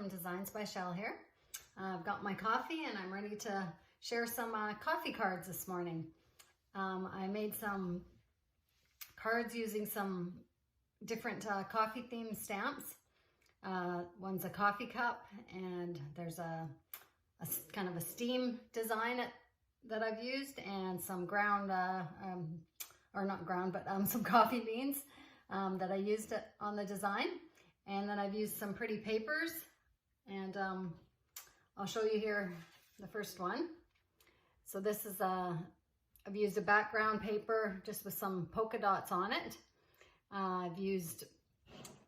Designs by Shell here. I've got my coffee and I'm ready to share some coffee cards this morning. I made some cards using some different coffee themed stamps. One's a coffee cup, and there's a kind of a steam design that I've used, and some ground, or not ground, but some coffee beans that I used on the design. And then I've used some pretty papers, and I'll show you here the first one. So this is I've used a background paper just with some polka dots on it. I've used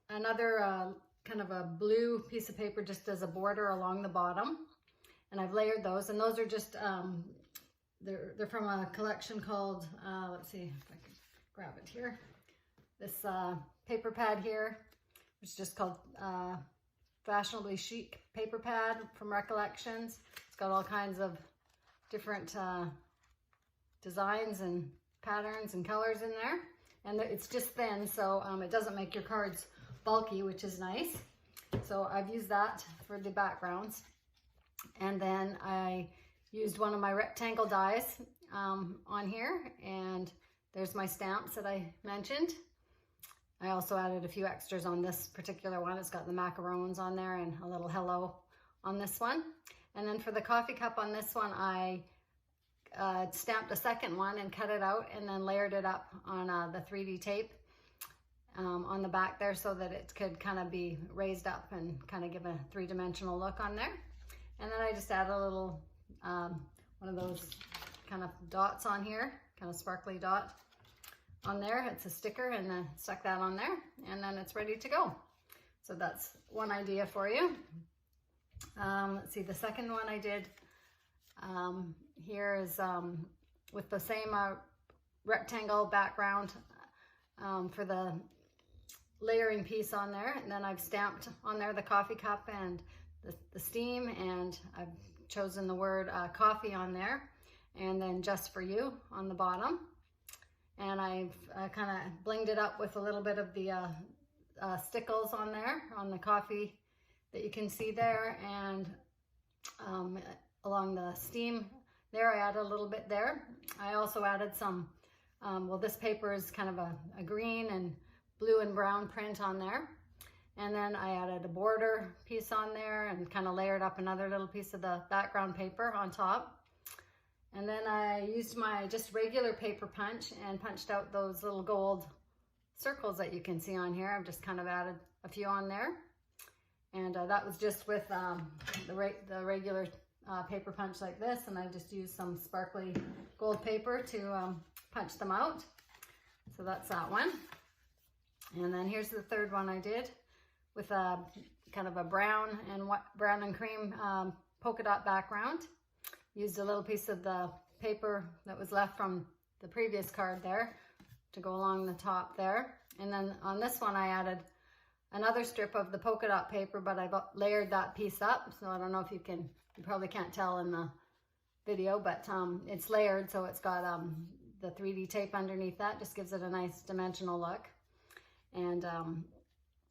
another kind of a blue piece of paper just as a border along the bottom, and I've layered those, and those are just they're from a collection called let's see if I can grab it here. This paper pad here, which is just called Fashionably Chic paper pad from Recollections. It's got all kinds of different designs and patterns and colors in there, and it's just thin, so it doesn't make your cards bulky, which is nice. So I've used that for the backgrounds, and then I used one of my rectangle dies on here, and there's my stamps that I mentioned. I also added a few extras on this particular one. It's got the macarons on there and a little hello on this one. And then for the coffee cup on this one, I stamped a second one and cut it out, and then layered it up on the 3D tape on the back there, so that it could kind of be raised up and kind of give a three-dimensional look on there. And then I just added a little one of those kind of dots on here, kind of sparkly dot on there. It's a sticker, and then stuck that on there, and then it's ready to go. So that's one idea for you. Let's see, the second one I did here is with the same rectangle background for the layering piece on there, and then I've stamped on there the coffee cup and the steam, and I've chosen the word coffee on there, and then just for you on the bottom. And I've kind of blinged it up with a little bit of the stickles on there on the coffee that you can see there, and along the steam there I added a little bit there. I also added some, well, this paper is kind of a green and blue and brown print on there. And then I added a border piece on there and kind of layered up another little piece of the background paper on top. And then I used my just regular paper punch and punched out those little gold circles that you can see on here. I've just kind of added a few on there. And that was just with the regular paper punch like this, and I just used some sparkly gold paper to punch them out. So that's that one. And then here's the third one I did with a kind of a brown and cream polka dot background. Used a little piece of the paper that was left from the previous card there to go along the top there. And then on this one I added another strip of the polka dot paper, but I layered that piece up. So I don't know if you probably can't tell in the video, but it's layered, so it's got the 3D tape underneath that. Just gives it a nice dimensional look. And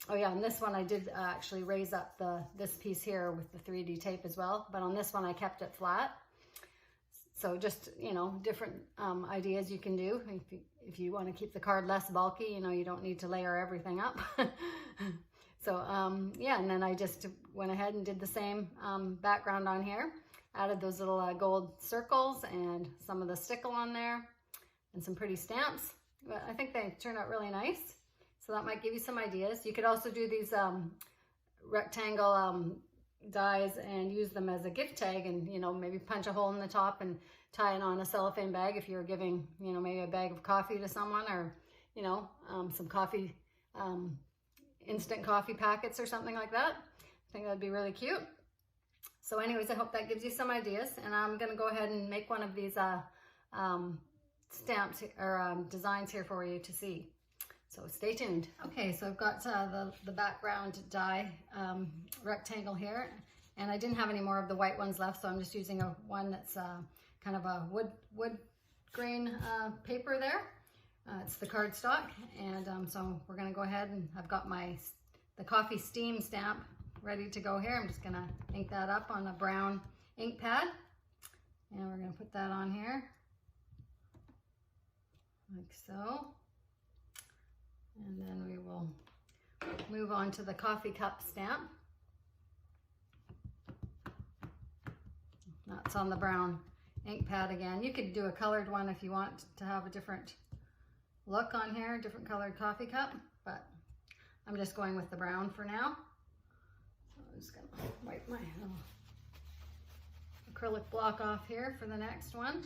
oh yeah, on this one I did actually raise up this piece here with the 3D tape as well, but on this one I kept it flat. So just, you know, different ideas you can do. If you want to keep the card less bulky, you know, you don't need to layer everything up. So yeah, and then I just went ahead and did the same background on here. Added those little gold circles and some of the stickle on there and some pretty stamps. But I think they turned out really nice. So that might give you some ideas. You could also do these rectangle dies and use them as a gift tag, and, you know, maybe punch a hole in the top and tie it on a cellophane bag if you're giving, you know, maybe a bag of coffee to someone, or, you know, some coffee, instant coffee packets or something like that. I think that'd be really cute. So anyways, I hope that gives you some ideas, and I'm going to go ahead and make one of these stamps or designs here for you to see. So stay tuned. Okay, so I've got the background die rectangle here, and I didn't have any more of the white ones left, so I'm just using one that's kind of a wood grain paper there. It's the cardstock, and so we're gonna go ahead, and I've got the coffee steam stamp ready to go here. I'm just gonna ink that up on a brown ink pad. And we're gonna put that on here, like so. And then we will move on to the coffee cup stamp. That's on the brown ink pad again. You could do a colored one if you want to have a different look on here, different colored coffee cup, but I'm just going with the brown for now. So I'm just gonna wipe my acrylic block off here for the next one.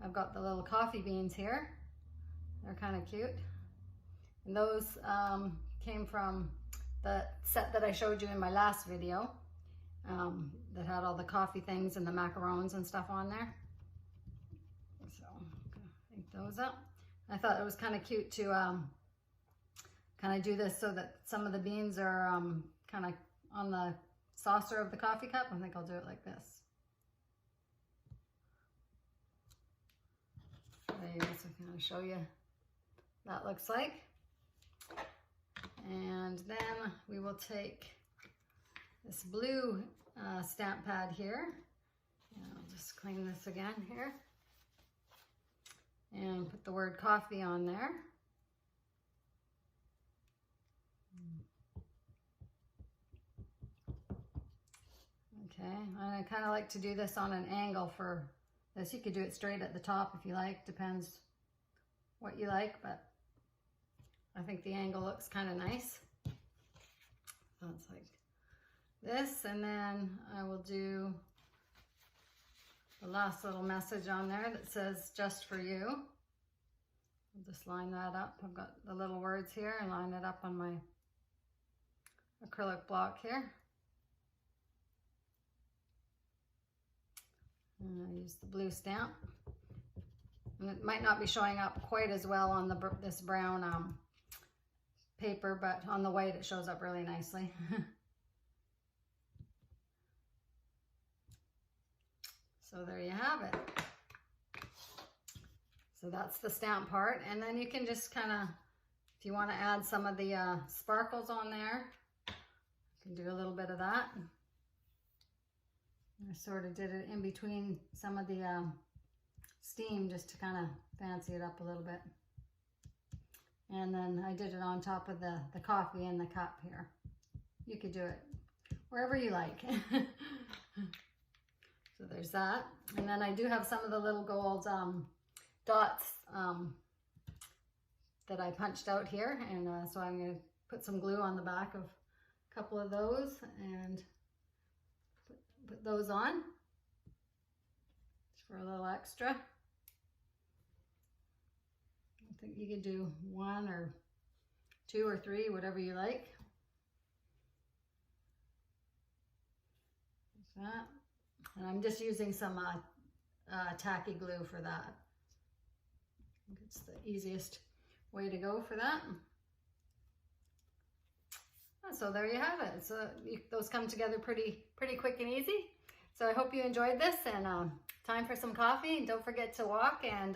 I've got the little coffee beans here. They're kind of cute. And those came from the set that I showed you in my last video that had all the coffee things and the macarons and stuff on there. So I'm gonna ink those up. I thought it was kind of cute to kind of do this so that some of the beans are kind of on the saucer of the coffee cup. I think I'll do it like this. There you go, so I can show you what that looks like. And then we will take this blue stamp pad here. And I'll just clean this again here. And put the word coffee on there. Okay, I kind of like to do this on an angle for this. You could do it straight at the top if you like, depends what you like, but I think the angle looks kind of nice. So it's like this, and then I will do the last little message on there that says just for you. I'll just line that up. I've got the little words here and line it up on my acrylic block here. And I use the blue stamp. And it might not be showing up quite as well on this brown paper, but on the white it shows up really nicely. So there you have it. So that's the stamp part, and then you can just kind of, if you want to add some of the sparkles on there, you can do a little bit of that. I sort of did it in between some of the steam just to kind of fancy it up a little bit. And then I did it on top of the coffee in the cup here. You could do it wherever you like. So there's that. And then I do have some of the little gold dots that I punched out here. And so I'm going to put some glue on the back of a couple of those and put those on just for a little extra. I think you could do 1 or 2 or 3, whatever you like. Like that. And I'm just using some tacky glue for that. I think it's the easiest way to go for that. So there you have it. So those come together pretty quick and easy. So I hope you enjoyed this, and time for some coffee. Don't forget to walk and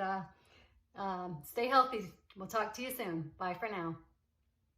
stay healthy. We'll talk to you soon. Bye for now.